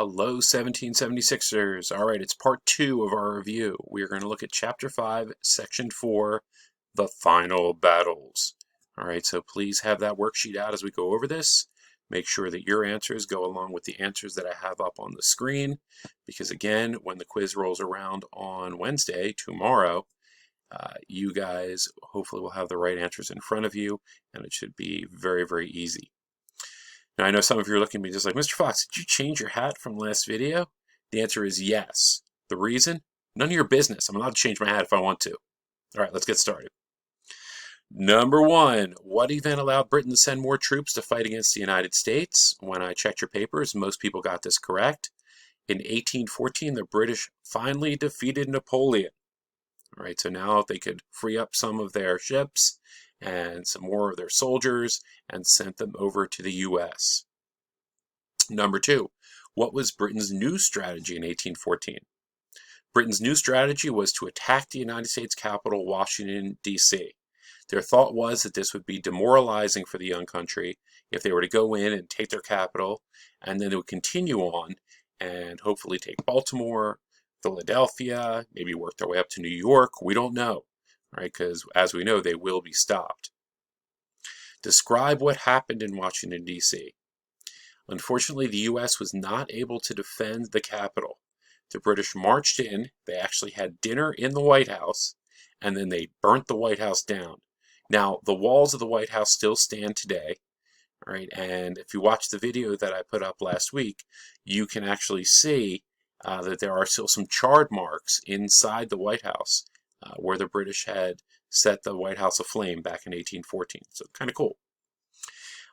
Hello, 1776ers. All right, it's part 2 of our review. We are going to look at Chapter 5, Section 4, The Final Battles. All right, so please have that worksheet out as we go over this. Make sure that your answers go along with the answers that I have up on the screen, because again, when the quiz rolls around on Wednesday, tomorrow, you guys hopefully will have the right answers in front of you, and it should be very, very easy. Now, I know some of you are looking at me just like, Mr. Fox, did you change your hat from last video? The answer is yes. The reason? None of your business. I'm allowed to change my hat if I want to. All right, let's get started. Number 1, what event allowed Britain to send more troops to fight against the United States? When I checked your papers, most people got this correct. In 1814, the British finally defeated Napoleon. All right, so now they could free up some of their ships and some more of their soldiers and sent them over to the U.S. Number 2, what was Britain's new strategy in 1814? Britain's new strategy was to attack the United States capital, Washington, D.C. Their thought was that this would be demoralizing for the young country if they were to go in and take their capital, and then they would continue on and hopefully take Baltimore, Philadelphia, maybe work their way up to New York. We don't know, right? Because as we know, they will be stopped. Describe what happened in Washington, D.C. Unfortunately, the U.S. was not able to defend the Capitol. The British marched in, they actually had dinner in the White House, and then they burnt the White House down. Now, the walls of the White House still stand today, all right? And if you watch the video that I put up last week, you can actually see that there are still some charred marks inside the White House where the British had set the White House aflame back in 1814. So kind of cool.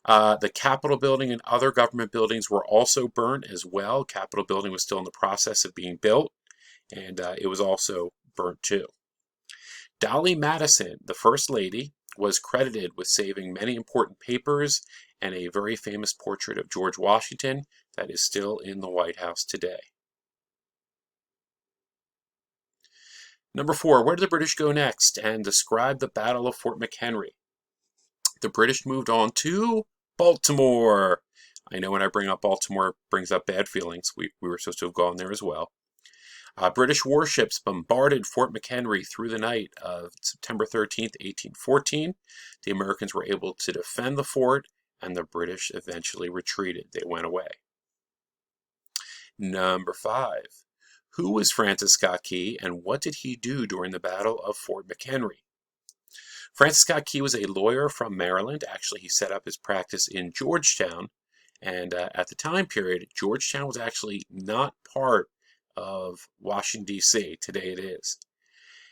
The Capitol building and other government buildings were also burnt as well. Capitol building was still in the process of being built, and it was also burnt too. Dolly Madison, the First Lady, was credited with saving many important papers and a very famous portrait of George Washington that is still in the White House today. Number 4, where did the British go next? And describe the Battle of Fort McHenry. The British moved on to Baltimore. I know when I bring up Baltimore, it brings up bad feelings. We were supposed to have gone there as well. British warships bombarded Fort McHenry through the night of September 13th, 1814. The Americans were able to defend the fort, and the British eventually retreated. They went away. Number 5. Who was Francis Scott Key, and what did he do during the Battle of Fort McHenry? Francis Scott Key was a lawyer from Maryland. Actually, he set up his practice in Georgetown, and at the time period, Georgetown was actually not part of Washington, D.C. Today it is.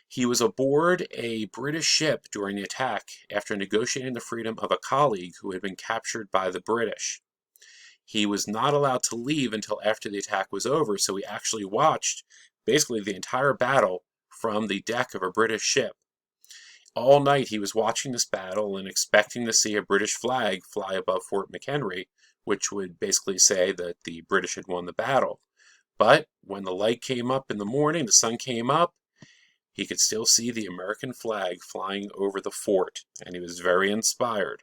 He was aboard a British ship during the attack after negotiating the freedom of a colleague who had been captured by the British. He was not allowed to leave until after the attack was over, so he actually watched basically the entire battle from the deck of a British ship. All night he was watching this battle and expecting to see a British flag fly above Fort McHenry, which would basically say that the British had won the battle. But when the light came up in the morning, the sun came up, he could still see the American flag flying over the fort, and he was very inspired.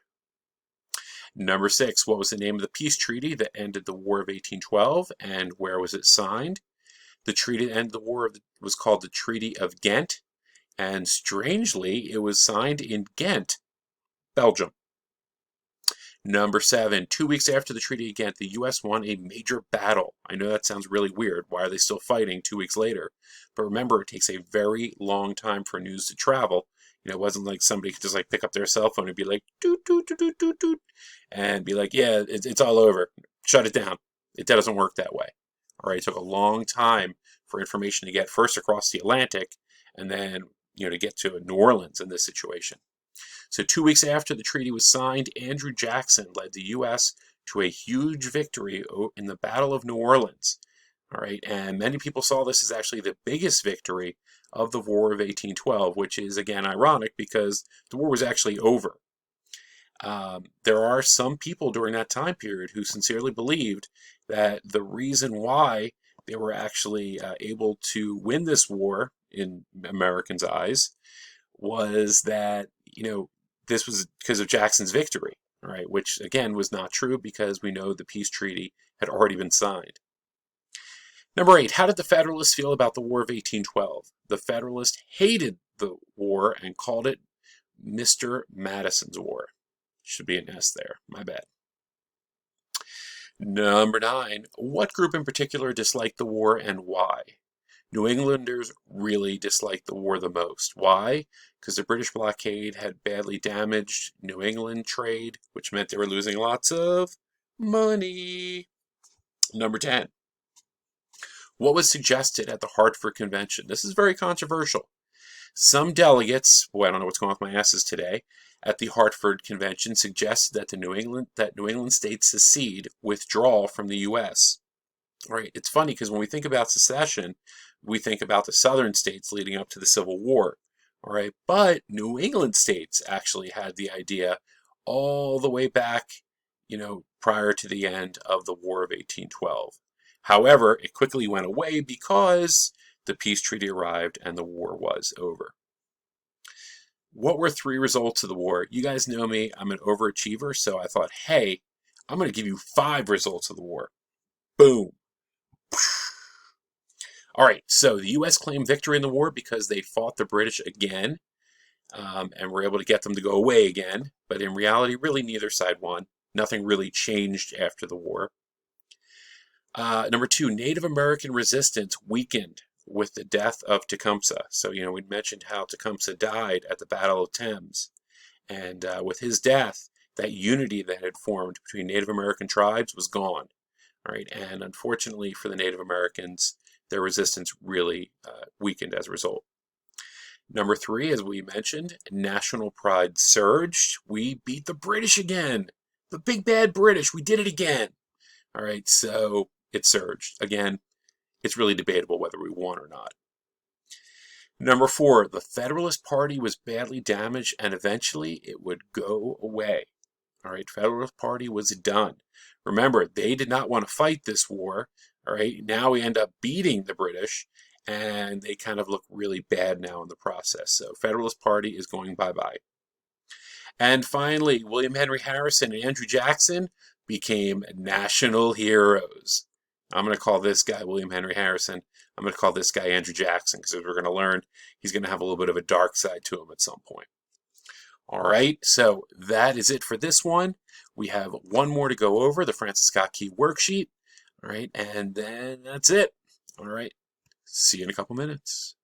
Number 6, what was the name of the peace treaty that ended the War of 1812, and where was it signed? The treaty that ended the war was called the Treaty of Ghent, and strangely, it was signed in Ghent, Belgium. Number 7, 2 weeks after the Treaty of Ghent, the U.S. won a major battle. I know that sounds really weird. Why are they still fighting 2 weeks later? But remember, it takes a very long time for news to travel. It wasn't like somebody could just like pick up their cell phone and be like, doot, doot, doot, doot, doot, doot, and be like, yeah, it's all over. Shut it down. It doesn't work that way. All right, it took a long time for information to get first across the Atlantic and then, to get to New Orleans in this situation. So 2 weeks after the treaty was signed, Andrew Jackson led the U.S. to a huge victory in the Battle of New Orleans. All right, and many people saw this as actually the biggest victory of the War of 1812, which is, again, ironic because the war was actually over. There are some people during that time period who sincerely believed that the reason why they were actually able to win this war, in Americans' eyes, was that, this was because of Jackson's victory, right? Which, again, was not true because we know the peace treaty had already been signed. Number 8, how did the Federalists feel about the War of 1812? The Federalists hated the war and called it Mr. Madison's War. Should be an S there, my bad. Number 9, what group in particular disliked the war and why? New Englanders really disliked the war the most. Why? Because the British blockade had badly damaged New England trade, which meant they were losing lots of money. Number 10, what was suggested at the Hartford Convention? This is very controversial. Some delegates, boy, I don't know what's going on with my S's today, at the Hartford Convention suggested that New England states secede, withdraw from the U.S. All right, it's funny because when we think about secession, we think about the southern states leading up to the Civil War. All right, but New England states actually had the idea all the way back, prior to the end of the War of 1812. However, it quickly went away because the peace treaty arrived and the war was over. What were 3 results of the war? You guys know me, I'm an overachiever, so I thought, hey, I'm going to give you 5 results of the war. Boom. All right, so the U.S. claimed victory in the war because they fought the British again and were able to get them to go away again. But in reality, really neither side won. Nothing really changed after the war. Number 2, Native American resistance weakened with the death of Tecumseh. So, we mentioned how Tecumseh died at the Battle of Thames. And with his death, that unity that had formed between Native American tribes was gone. All right, and unfortunately for the Native Americans, their resistance really weakened as a result. Number 3, as we mentioned, national pride surged. We beat the British again. The big bad British. We did it again. All right, so it surged. Again, it's really debatable whether we won or not. Number 4, the Federalist Party was badly damaged and eventually it would go away. All right, Federalist Party was done. Remember, they did not want to fight this war. All right, now we end up beating the British and they kind of look really bad now in the process. So Federalist Party is going bye-bye. And finally, William Henry Harrison and Andrew Jackson became national heroes. I'm going to call this guy William Henry Harrison. I'm going to call this guy Andrew Jackson because as we're going to learn, he's going to have a little bit of a dark side to him at some point. All right, so that is it for this one. We have one more to go over, the Francis Scott Key worksheet. All right, and then that's it. All right, see you in a couple minutes.